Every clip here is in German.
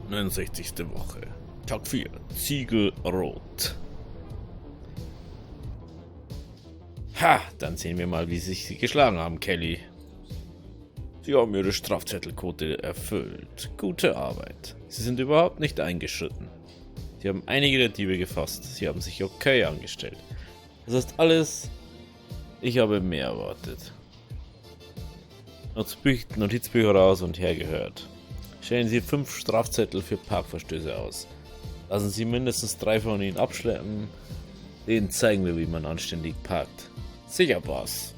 69. Woche. Tag 4. Ziegelrot. Ha, dann sehen wir mal, wie sich Sie geschlagen haben, Kelly. Sie haben Ihre Strafzettelquote erfüllt. Gute Arbeit. Sie sind überhaupt nicht eingeschritten. Sie haben einige der Diebe gefasst. Sie haben sich okay angestellt. Das ist alles... Ich habe mehr erwartet. Notizbücher raus und hergehört. Stellen Sie 5 Strafzettel für Parkverstöße aus. Lassen Sie mindestens 3 von ihnen abschleppen. Denen zeigen wir, wie man anständig parkt. Sicher, Boss.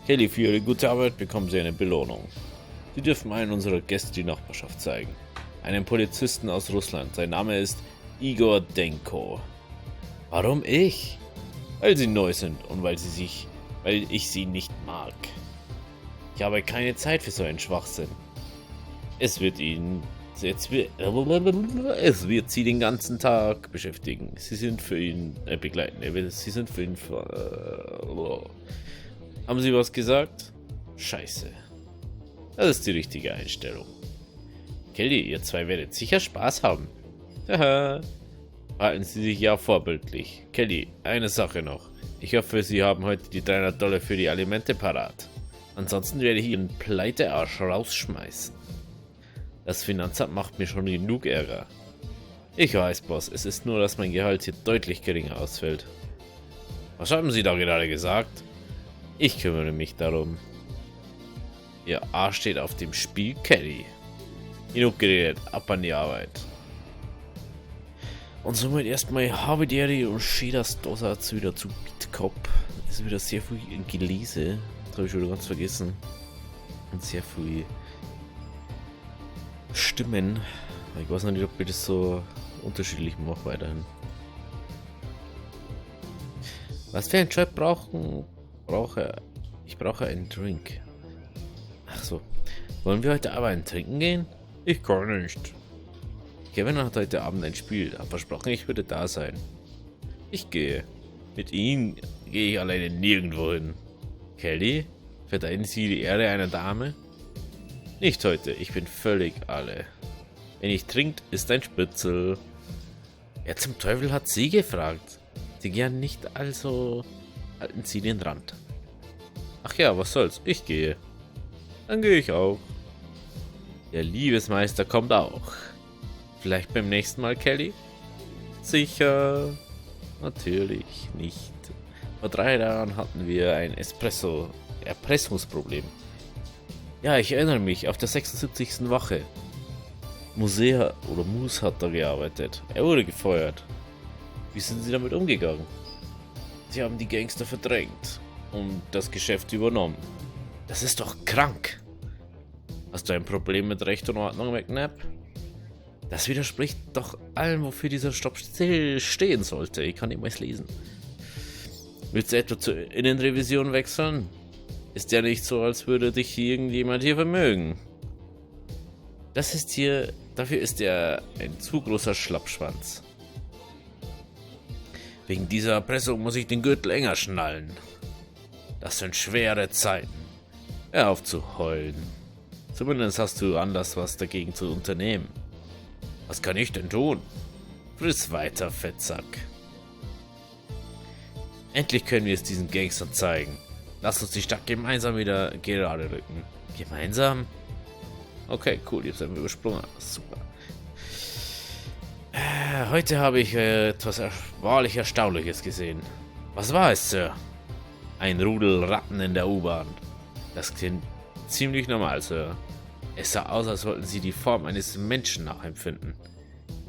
Kelly, für Ihre gute Arbeit bekommen Sie eine Belohnung. Sie dürfen einen unserer Gäste die Nachbarschaft zeigen. Einen Polizisten aus Russland. Sein Name ist Igor Denko. Warum ich? Weil Sie neu sind und weil ich Sie nicht mag. Ich habe keine Zeit für so einen Schwachsinn. Es wird Sie den ganzen Tag beschäftigen. Sie sind für ihn begleiten. Sie sind für ihn... Haben Sie was gesagt? Scheiße. Das ist die richtige Einstellung. Kelly, ihr zwei werdet sicher Spaß haben. Haha. Halten Sie sich ja vorbildlich. Kelly, eine Sache noch. Ich hoffe, Sie haben heute die $300 für die Alimente parat. Ansonsten werde ich Ihren Pleitearsch rausschmeißen. Das Finanzamt macht mir schon genug Ärger. Ich weiß, Boss, es ist nur, dass mein Gehalt hier deutlich geringer ausfällt. Was haben Sie da gerade gesagt? Ich kümmere mich darum. Ihr Arsch steht auf dem Spiel, Kelly. Genug geredet, ab an die Arbeit. Und somit erstmal Habederi und Shidas Dosatz wieder zu Beatkop. Ist wieder sehr viel Gelese. Das habe ich wieder ganz vergessen. Und sehr viel Stimmen. Ich weiß noch nicht, ob ich das so unterschiedlich mache weiterhin. Was für einen Job ich brauche einen Drink. Ach so. Wollen wir heute aber ein Trinken gehen? Ich kann nicht. Kevin hat heute Abend ein Spiel, aber versprochen, ich würde da sein. Ich gehe. Mit ihm gehe ich alleine nirgendwo hin. Kelly, verteidigen Sie die Ehre einer Dame? Nicht heute, ich bin völlig alle. Wenn ich trinkt, ist ein Spitzel. Wer zum Teufel hat Sie gefragt? Sie gehen nicht, also halten Sie den Rand. Ach ja, was soll's, ich gehe. Dann gehe ich auch. Der Liebesmeister kommt auch. Vielleicht beim nächsten Mal, Kelly? Sicher. Natürlich nicht. Vor 3 Jahren hatten wir ein Erpressungsproblem. Ja, ich erinnere mich, auf der 76. Wache. Moose hat da gearbeitet. Er wurde gefeuert. Wie sind Sie damit umgegangen? Sie haben die Gangster verdrängt und das Geschäft übernommen. Das ist doch krank. Hast du ein Problem mit Recht und Ordnung, McNabb? Das widerspricht doch allem, wofür dieser Stopp stehen sollte. Ich kann nicht mal lesen. Willst du etwa zur Innenrevision wechseln? Ist ja nicht so, als würde dich irgendjemand hier vermögen. Dafür ist er ein zu großer Schlappschwanz. Wegen dieser Erpressung muss ich den Gürtel enger schnallen. Das sind schwere Zeiten. Hör auf zu heulen. Zumindest hast du Anlass, was dagegen zu unternehmen. Was kann ich denn tun? Friss weiter, Fettsack. Endlich können wir es diesen Gangstern zeigen. Lass uns die Stadt gemeinsam wieder gerade rücken. Gemeinsam? Okay, cool, ich hab's einfach übersprungen. Super. Heute habe ich etwas wahrlich Erstaunliches gesehen. Was war es, Sir? Ein Rudel Ratten in der U-Bahn. Das klingt ziemlich normal, Sir. Es sah aus, als wollten sie die Form eines Menschen nachempfinden.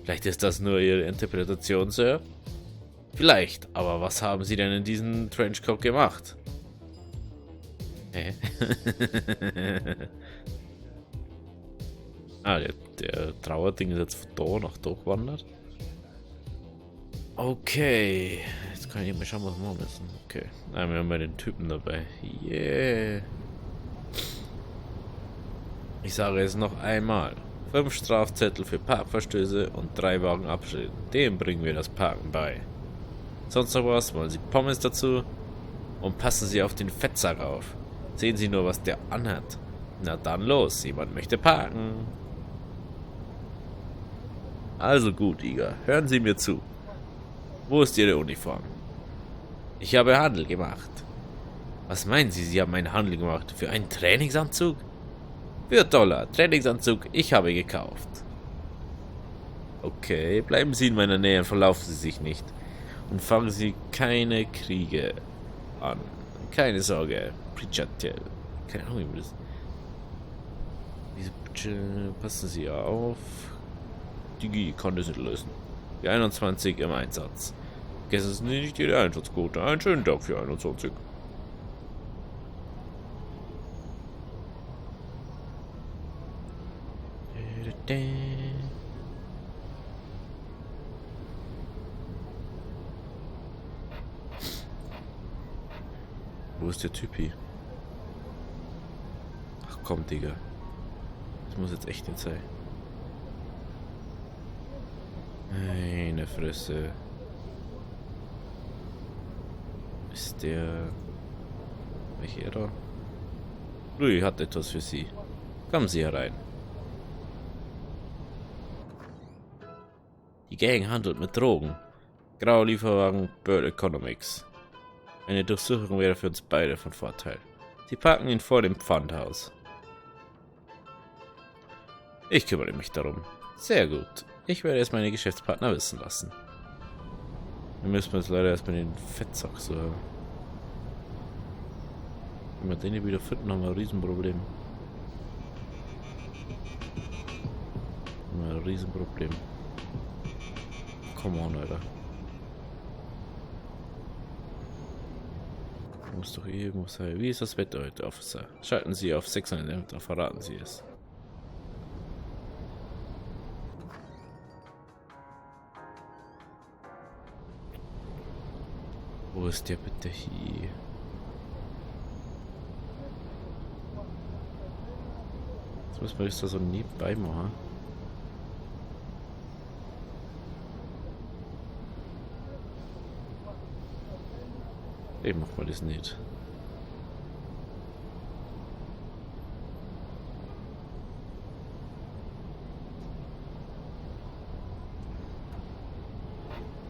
Vielleicht ist das nur Ihre Interpretation, Sir? Vielleicht, aber was haben Sie denn in diesem Trenchcoat gemacht? Hä? Der Trauerding ist jetzt von da nach da gewandert. Okay. Jetzt kann ich mal schauen, was wir machen müssen. Okay. Wir haben mal den Typen dabei. Yeah. Ich sage es noch einmal. 5 Strafzettel für Parkverstöße und 3 Wagen abschließen. Dem bringen wir das Parken bei. Sonst noch was? Wollen Sie Pommes dazu? Und passen Sie auf den Fettsack auf. Sehen Sie nur, was der anhat. Na dann los, jemand möchte parken. Also gut, Iga, hören Sie mir zu. Wo ist Ihre Uniform? Ich habe Handel gemacht. Was meinen Sie, Sie haben einen Handel gemacht? Für einen Trainingsanzug? Für $. Trainingsanzug, ich habe gekauft. Okay, bleiben Sie in meiner Nähe und verlaufen Sie sich nicht. Und fangen Sie keine Kriege an. Keine Sorge, Prichatel. Keine Ahnung, wie das. Passen Sie auf. Digi kann das nicht lösen. Die 21 im Einsatz. Vergessen Sie nicht Ihre Einsatzquote. Einen schönen Tag für 21. Wo ist der Typi? Ach komm, Digga. Das muss jetzt echt nicht sein. Meine Fresse. Ist der... Welcher da? Louis hat etwas für Sie. Kommen Sie herein. Die Gang handelt mit Drogen. Grauer Lieferwagen, Bird Economics. Eine Durchsuchung wäre für uns beide von Vorteil. Sie parken ihn vor dem Pfandhaus. Ich kümmere mich darum. Sehr gut. Ich werde es meine Geschäftspartner wissen lassen. Wir müssen jetzt leider erstmal den Fettsack so. Wenn wir den hier wieder finden, haben wir ein Riesenproblem. Ein Riesenproblem. Come on, Alter. Muss doch irgendwo sein. Wie ist das Wetter heute, Officer? Schalten Sie auf 600, da verraten Sie es. Wo ist der bitte hier? Jetzt müssen wir das da so nebenbei machen. Ich mach mal das nicht.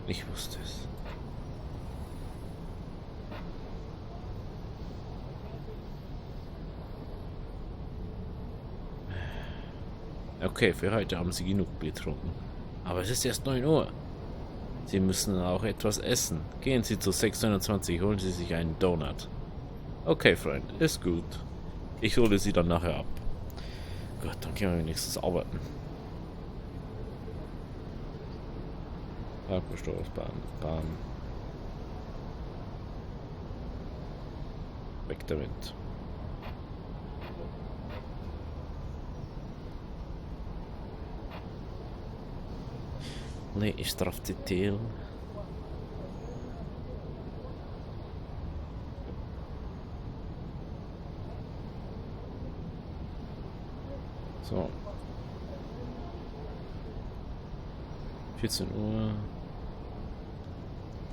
Ich wusste es. Okay, für heute haben Sie genug getrunken. Aber es ist erst 9 Uhr. Sie müssen auch etwas essen. Gehen Sie zu 629, holen Sie sich einen Donut. Okay, Freund, ist gut. Ich hole Sie dann nachher ab. Gott, dann können wir wenigstens arbeiten. Parkbestoßbahn, Bahn. Weg damit. Nee, ich darf die Teil. So. 14 Uhr.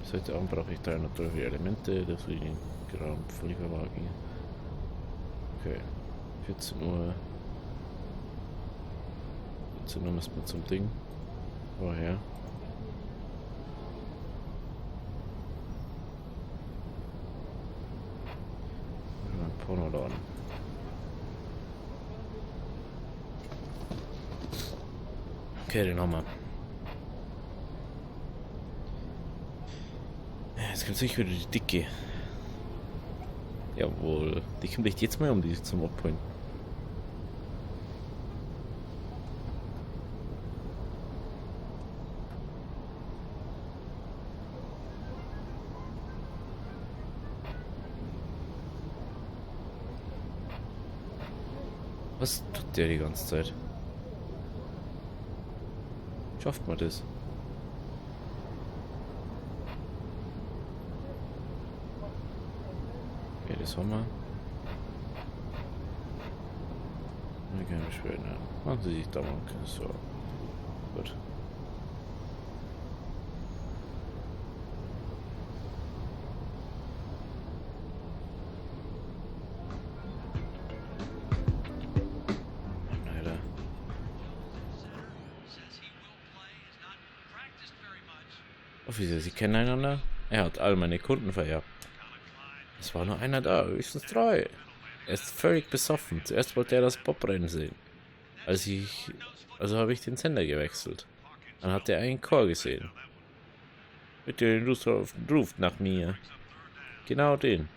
Bis heute Abend brauche ich 300 € für Elemente, dafür den grauen Lieferwagen. Okay. 14 Uhr. 14 Uhr müssen wir zum Ding. Woher? Pornoladen. Okay, den haben wir. Jetzt kommt sicher wieder die Dicke. Jawohl. Die kommt echt jetzt mal um die zum Abholen. Was tut der die ganze Zeit? Schafft man das? Okay, das haben wir. Keine Beschwerden. Machen Sie sich da mal. So. Gut. Offizier, Sie kennen einander? Er hat all meine Kunden vererbt. Es war nur einer da, höchstens 3. Er ist völlig besoffen. Zuerst wollte er das Bobrennen sehen. Also habe ich den Sender gewechselt. Dann hat er einen Chor gesehen. Bitte, ruft nach mir. Genau den.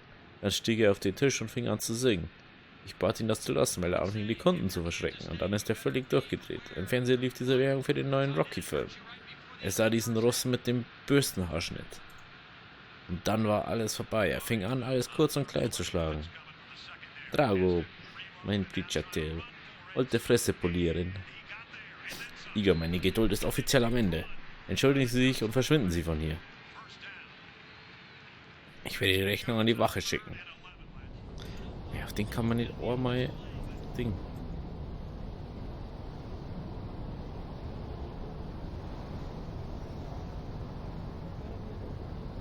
Dann stieg er auf den Tisch und fing an zu singen. Ich bat ihn, das zu lassen, weil er anfing, die Kunden zu verschrecken. Und dann ist er völlig durchgedreht. Im Fernsehen lief diese Werbung für den neuen Rocky-Film. Er sah diesen Russen mit dem Bürstenhaarschnitt. Und dann war alles vorbei. Er fing an, alles kurz und klein zu schlagen. Drago, mein Pichatel, wollte Fresse polieren. Igor, meine Geduld ist offiziell am Ende. Entschuldigen Sie sich und verschwinden Sie von hier. Ich werde die Rechnung an die Wache schicken. Ja, auf den kann man nicht mal Ding.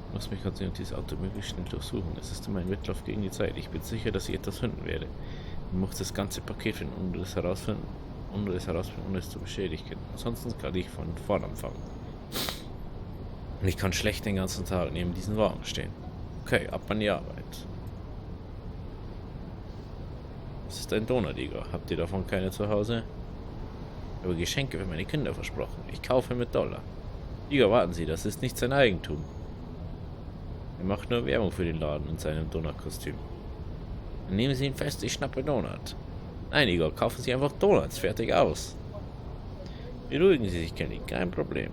Ich muss mich konzentrieren und dieses Auto möglichst schnell durchsuchen. Es ist immer ein Wettlauf gegen die Zeit. Ich bin sicher, dass ich etwas finden werde. Ich muss das ganze Paket finden, ohne es herausfinden, ohne es zu beschädigen. Ansonsten kann ich von vorn anfangen. Und ich kann schlecht den ganzen Tag neben diesen Wagen stehen. Okay, ab an die Arbeit. Das ist ein Donut, Igor. Habt ihr davon keine zu Hause? Ich habe Geschenke für meine Kinder versprochen. Ich kaufe mit $. Igor, warten Sie, das ist nicht sein Eigentum. Er macht nur Werbung für den Laden in seinem Donut-Kostüm. Dann nehmen Sie ihn fest, ich schnappe Donut. Nein, Igor, kaufen Sie einfach Donuts, fertig aus. Beruhigen Sie sich, Kenny, kein Problem.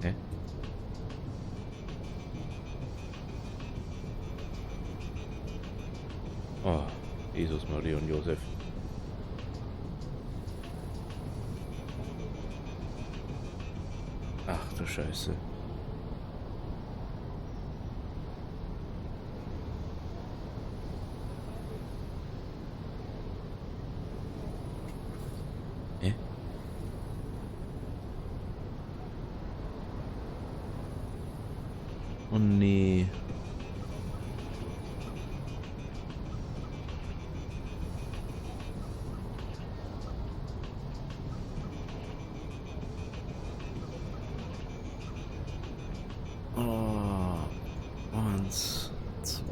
Hä? Oh, Jesus, Maria und Josef. Ach du Scheiße. Hä? Oh nee. Oh. 1, 2,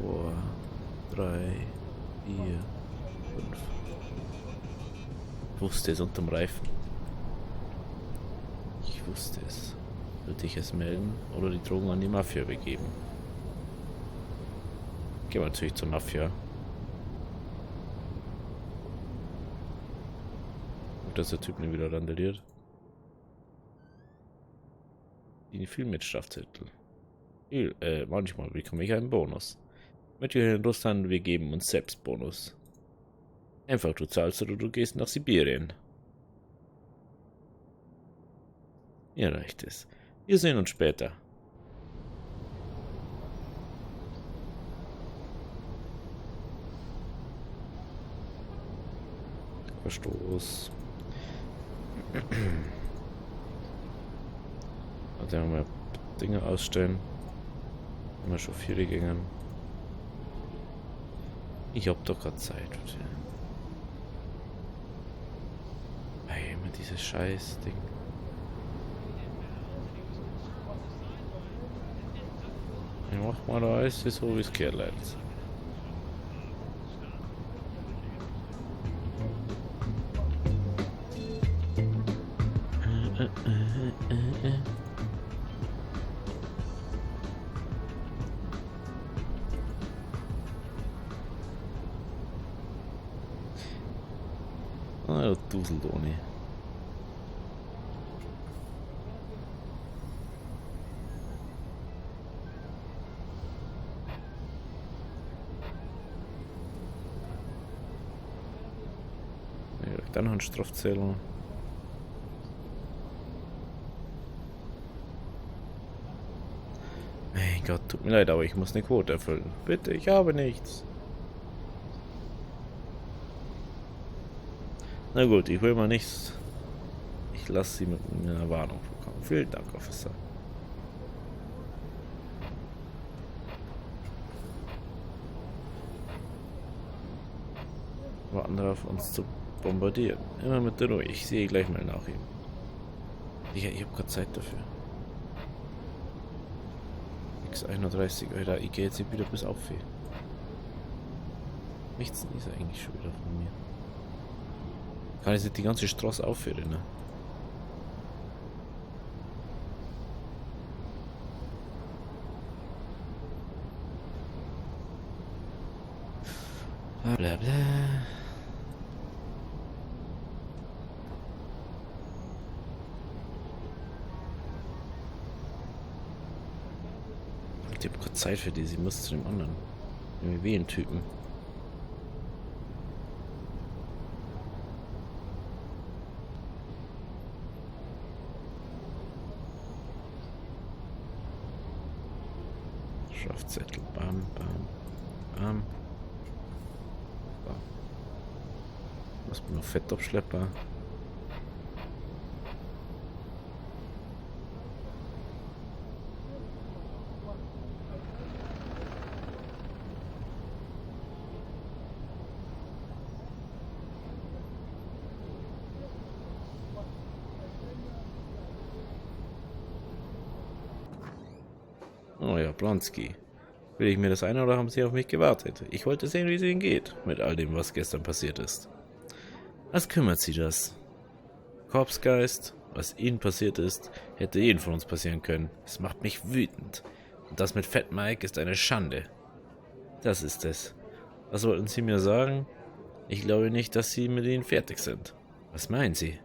3, 4, 5. Ich wusste es unterm Reifen. Ich wusste es. Würde ich es melden oder die Drogen an die Mafia begeben? Gehen wir natürlich zur Mafia. Gut, dass der Typ nicht wieder randaliert. Die viel mit Strafzettel. Manchmal bekomme ich einen Bonus. Mit hier in Russland, wir geben uns selbst Bonus. Einfach, du zahlst oder du gehst nach Sibirien. Mir reicht es. Wir sehen uns später. Verstoß. Also haben wir Dinge ausstellen. Immer Chauffiere gingen. Ich hab doch gerade Zeit. Ey, immer dieses Scheiß-Ding. Ich mach mal da alles so, wie es geht, Leute. Ah, du Duseldoni. Ja, dann noch ein Strafzähler. Mein Gott, tut mir leid, aber ich muss eine Quote erfüllen. Bitte, ich habe nichts. Na gut, ich will mal nichts. Ich lasse sie mit einer Warnung vorkommen. Vielen Dank, Officer. warten darauf, uns zu bombardieren. Immer mit der Ruhe. Ich sehe gleich mal nach ihm. Ich habe keine Zeit dafür. X31, Alter, ich gehe jetzt wieder bis auf. Nichts ist eigentlich schon wieder von mir. Kann ich jetzt die ganze Straße aufführen, ne? Bla bla. Ich habe keine Zeit für die, sie muss zu dem anderen. Irgendwie einen Typen. Strafzettel, bam, bam, bam. So. Was bin noch Fettabschlepper? Oh ja, Blonsky. Will ich mir das ein oder haben Sie auf mich gewartet? Ich wollte sehen, wie es Ihnen geht, mit all dem, was gestern passiert ist. Was kümmert Sie das? Korpsgeist, was Ihnen passiert ist, hätte jeden von uns passieren können. Es macht mich wütend. Und das mit Fat Mike ist eine Schande. Das ist es. Was wollten Sie mir sagen? Ich glaube nicht, dass Sie mit Ihnen fertig sind. Was meinen Sie?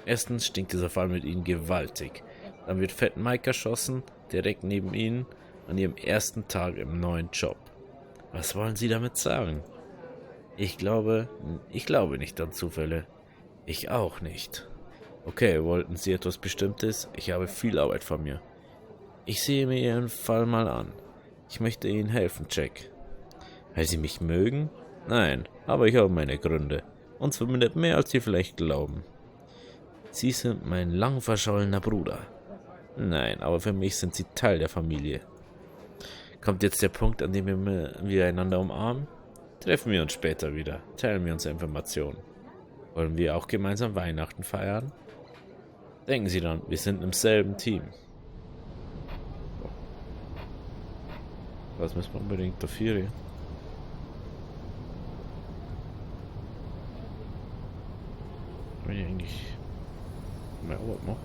Erstens stinkt dieser Fall mit Ihnen gewaltig. Dann wird Fat Mike erschossen, direkt neben Ihnen, an Ihrem ersten Tag im neuen Job. Was wollen Sie damit sagen? Ich glaube nicht an Zufälle. Ich auch nicht. Okay, wollten Sie etwas Bestimmtes? Ich habe viel Arbeit vor mir. Ich sehe mir Ihren Fall mal an. Ich möchte Ihnen helfen, Jack. Weil Sie mich mögen? Nein, aber ich habe meine Gründe. Und zwar mehr, als Sie vielleicht glauben. Sie sind mein lang verschollener Bruder. Nein, aber für mich sind Sie Teil der Familie. Kommt jetzt der Punkt, an dem wir einander umarmen? Treffen wir uns später wieder. Teilen wir unsere Informationen. Wollen wir auch gemeinsam Weihnachten feiern? Denken Sie dran, wir sind im selben Team. Was müssen wir unbedingt dafür? Wenn ich eigentlich mehr Arbeit mache.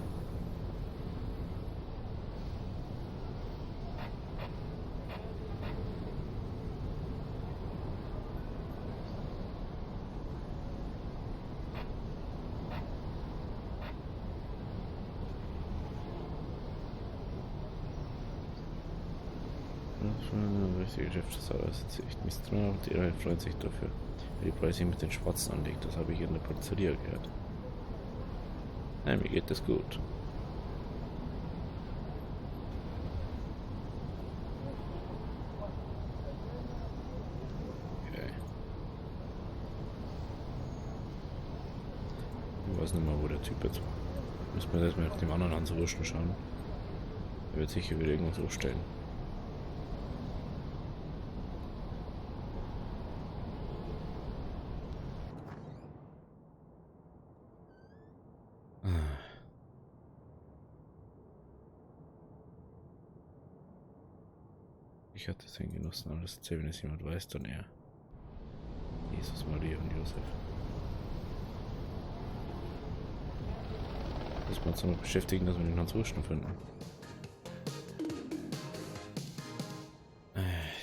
Eine richtige Geschäftssache ist echt misstrauisch und ihr freut sich dafür. Weil die Preise mit den Schwarzen anlegt, das habe ich in der Pizzeria gehört. Nein, mir geht das gut. Okay. Ich weiß nicht mal, wo der Typ jetzt war. Müssen wir jetzt mal nach dem anderen anzurüsten schauen. Er wird sicher wieder irgendwas aufstellen. Ich hatte es genossen, aber das erzählt, wenn es jemand weiß, dann er. Jesus, Maria und Josef. Muss man uns noch beschäftigen, dass wir den Hans Urschner finden.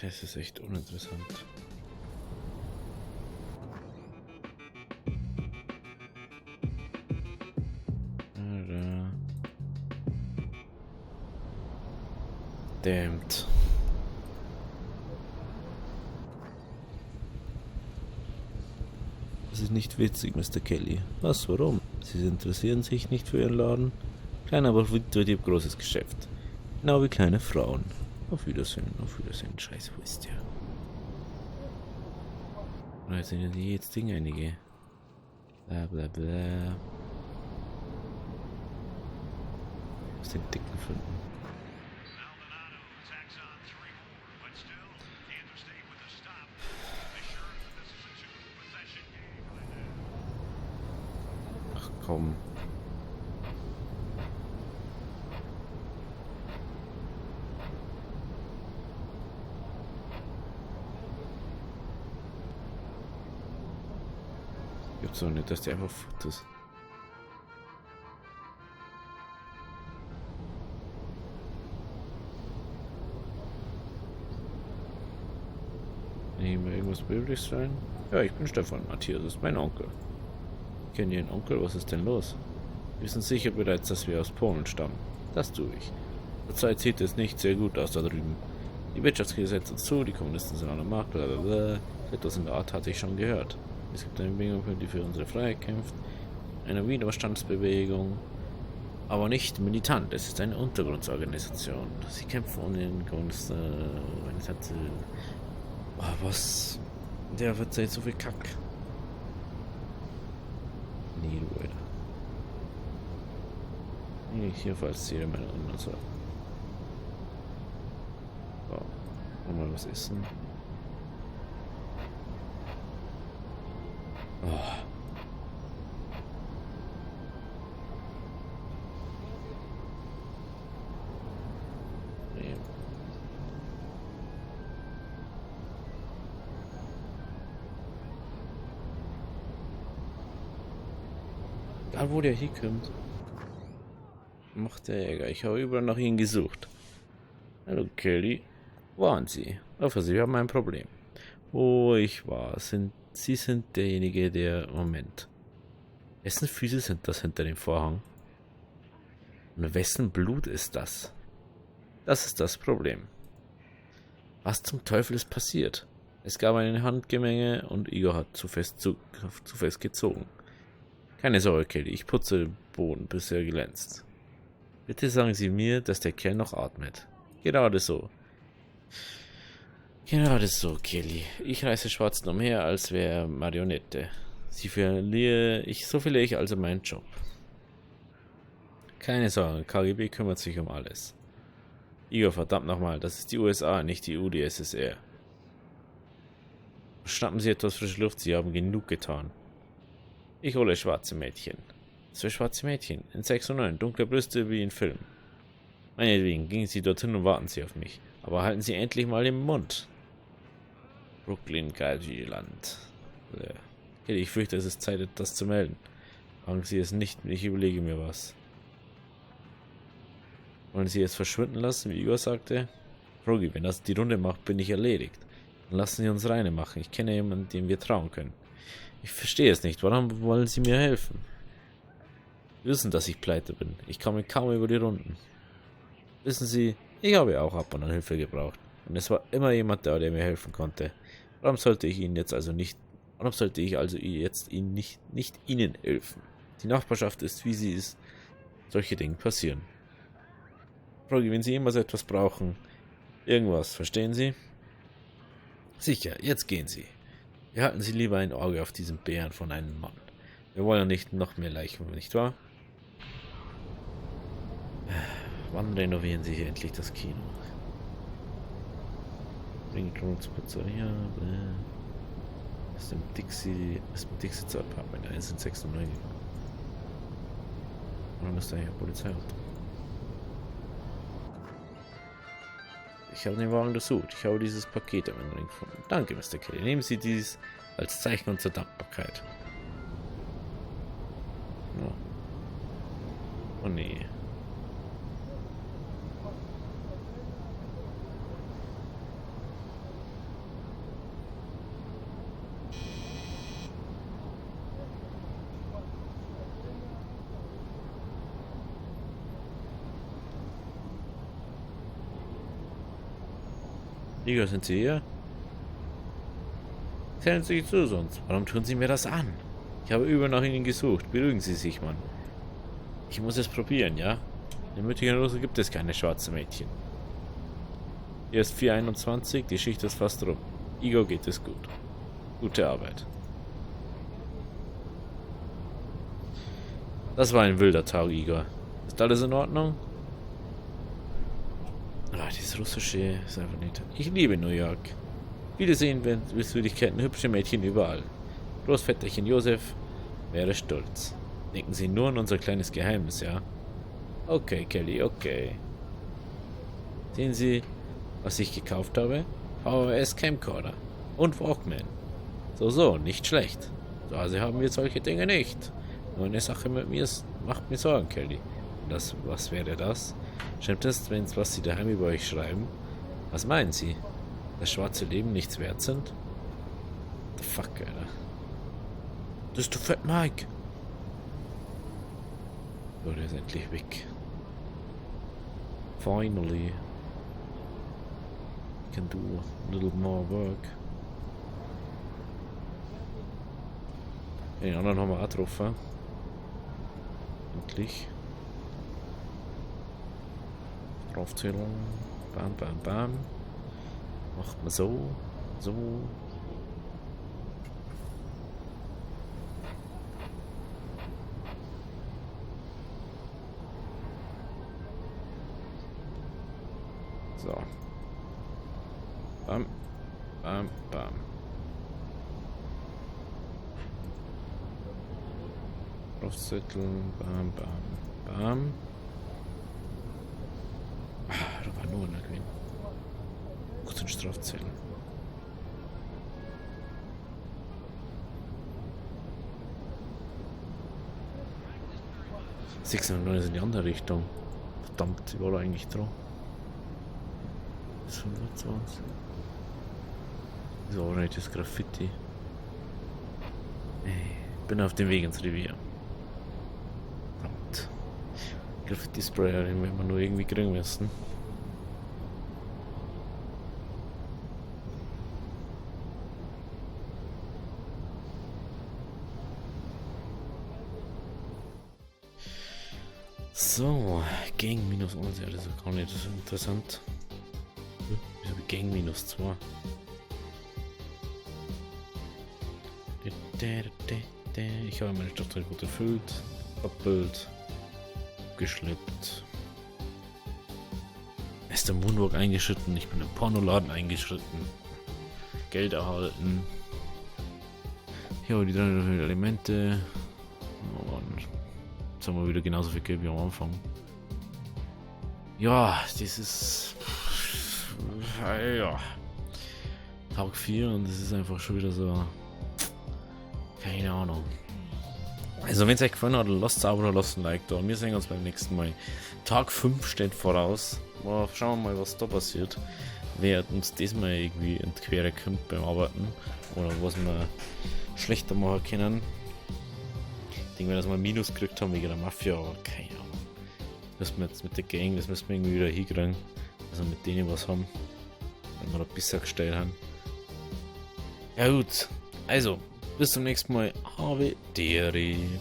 Das ist echt uninteressant. Damned. Das ist nicht witzig, Mr. Kelly. Was, warum? Sie interessieren sich nicht für Ihren Laden? Klein, aber wird großes Geschäft. Genau wie kleine Frauen. Auf Wiedersehen, scheiß, wo ist der? Da sind ja die jetzt Dinge einige. Bla bla bla. Aus den Dicken finden. gibt's doch nicht, dass die einfach fort ist. Hier mal irgendwas Bildliches sein? Ja, ich bin Stefan Matthias, das ist mein Onkel. Ich kenne Ihren Onkel, was ist denn los? Wir wissen sicher bereits, dass wir aus Polen stammen. Das tue ich. Zurzeit sieht es nicht sehr gut aus da drüben. Die Wirtschaftskrise setzt uns zu, die Kommunisten sind an der Macht, blablabla. Etwas in der Art hatte ich schon gehört. Es gibt eine Bewegung, die für unsere Freiheit kämpft, eine Widerstandsbewegung, aber nicht militant. Es ist eine Untergrundsorganisation. Sie kämpfen ohne den Grund, was? Der wird jetzt so viel Kack. Nee, du Alter. Hier falls jeder meine anderen Sachen. So. Mal was essen. Oh. Nee. Da wo der hier kommt. Macht der Ärger. Ich habe überall nach Ihnen gesucht. Hallo Kelly. Wo waren Sie? Hoffe, Sie haben ein Problem. Wo ich war, Sie sind derjenige, der... Moment. Wessen Füße sind das hinter dem Vorhang? Und wessen Blut ist das? Das ist das Problem. Was zum Teufel ist passiert? Es gab eine Handgemenge und Igor hat zu fest gezogen. Keine Sorge, Kelly. Ich putze den Boden, bis er glänzt. Bitte sagen Sie mir, dass der Kerl noch atmet. Gerade so. Gerade so, Kelly. Ich reise schwarz umher, als wäre Marionette. So verliere ich also meinen Job. Keine Sorge, KGB kümmert sich um alles. Igor, verdammt nochmal, das ist die USA, nicht die UdSSR. Schnappen Sie etwas frische Luft, Sie haben genug getan. Ich hole schwarze Mädchen. 2 schwarze Mädchen, in 6 und 9, dunkle Brüste wie in Filmen. Meinetwegen, gehen Sie dorthin und warten Sie auf mich. Aber halten Sie endlich mal den Mund. Brooklyn, Gajiland. Okay, ich fürchte, es ist Zeit, etwas zu melden. Machen Sie es nicht, ich überlege mir was. Wollen Sie es verschwinden lassen, wie Igor sagte? Froggy, wenn das die Runde macht, bin ich erledigt. Dann lassen Sie uns reine machen. Ich kenne jemanden, dem wir trauen können. Ich verstehe es nicht. Warum wollen Sie mir helfen? Sie wissen, dass ich pleite bin. Ich komme kaum über die Runden. Wissen Sie, ich habe auch ab und an Hilfe gebraucht. Und es war immer jemand da, der mir helfen konnte. Warum sollte ich Ihnen jetzt also nicht Ihnen helfen? Die Nachbarschaft ist, wie sie ist. Solche Dinge passieren. Froggy, wenn Sie jemals etwas brauchen, irgendwas, verstehen Sie? Sicher, jetzt gehen Sie. Wir halten Sie lieber ein Auge auf diesen Bären von einem Mann. Wir wollen ja nicht noch mehr Leichen, nicht wahr? Wann renovieren Sie hier endlich das Kino? Ringrunds Pizzeria. Ist mit Dixie zu Apartment 1 in 6 und 9 gegangen. Warum ist da hier Polizeiauto? Ich habe den Wagen durchsucht. Ich habe dieses Paket am Ende gefunden. Danke, Mr. Kelly. Nehmen Sie dies als Zeichen unserer Dankbarkeit. Oh, oh nee. Igor, sind Sie hier? Zählen Sie zu sonst. Warum tun Sie mir das an? Ich habe überall nach Ihnen gesucht. Beruhigen Sie sich, Mann. Ich muss es probieren, ja? In Müttigenrose gibt es keine schwarzen Mädchen. Hier ist 4:21, die Schicht ist fast rum. Igor geht es gut. Gute Arbeit. Das war ein wilder Tag, Igor. Ist alles in Ordnung? Ah, dieses russische ist einfach nicht. Ich liebe New York. Viele Sehenswürdigkeiten, hübsche Mädchen überall. Großväterchen Josef wäre stolz. Denken Sie nur an unser kleines Geheimnis, ja? Okay, Kelly, okay. Sehen Sie, was ich gekauft habe? VHS Camcorder und Walkman. So, nicht schlecht. Also haben wir solche Dinge nicht. Nur eine Sache mit mir macht mir Sorgen, Kelly. Was wäre das? Stimmt es, was Sie daheim über euch schreiben? Was meinen Sie? Dass schwarze Leben nichts wert sind? The fuck, Alter. Das ist der Fat Mike. Oh, der ist endlich weg. Finally. I can do a little more work. Den anderen haben wir auch getroffen. Endlich. Strafzählung. Bam, bam, bam. Macht man so. So. So. Bam. Bam, bam. Strafzetteln. Bam, bam, bam. Ah, da war nur einer gewesen. Gut sind Strafzettel. Sechs und neun ist in die andere Richtung. Verdammt, ich war da eigentlich dran. 120. Wieso auch nicht das Graffiti? Ich bin auf dem Weg ins Revier. Verdammt. Graffiti-Sprayer, den werden wir nur irgendwie kriegen müssen. So, Gang minus 1, ja, das ist gar nicht so interessant. Ich habe Gang minus 2. Ich habe meine Stadt gut erfüllt, abbild, geschleppt. Ist der Moonwalk eingeschritten, ich bin im Pornoladen eingeschritten. Geld erhalten. Hier habe die 300 Elemente. Und jetzt haben wir wieder genauso viel Geld wie am Anfang. Ja, dieses. Ja. Tag 4 und es ist einfach schon wieder so. Keine Ahnung. Also wenn es euch gefallen hat, lasst es Abo oder lasst ein Like da. Und wir sehen uns beim nächsten Mal. Tag 5 steht voraus. Schauen wir mal, was da passiert. Wer uns diesmal irgendwie in die Quere kommt beim Arbeiten. Oder was wir schlechter machen können. Ich denke, dass wir ein Minus gekriegt haben wegen der Mafia, aber keine Ahnung. Das wir jetzt mit der Gang, das müssen wir irgendwie wieder hinkriegen. Also mit denen was haben. Wenn wir da besser gestellt haben. Ja gut. Also, bis zum nächsten Mal. Habe Deri.